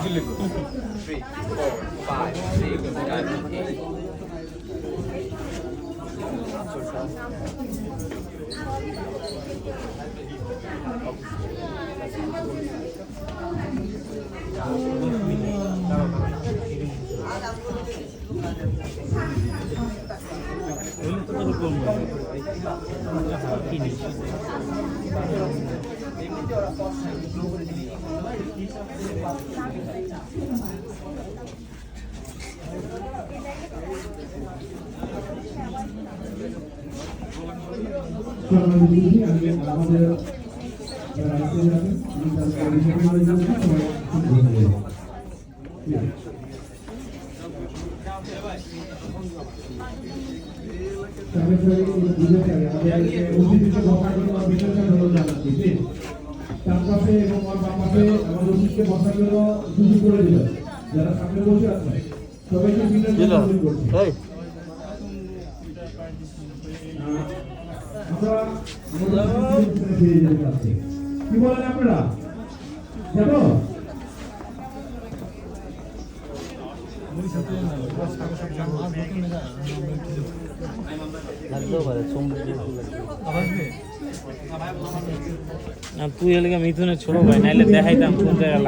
3, 4, 5, 6, 7, 8. যারা সামনে বসে আছে সবাইকে কি বলেন আপনারা যাবো তুই এলাকা মিথুনের ছোট ভাই নাইলে দেখাইতাম কোন জায়গায়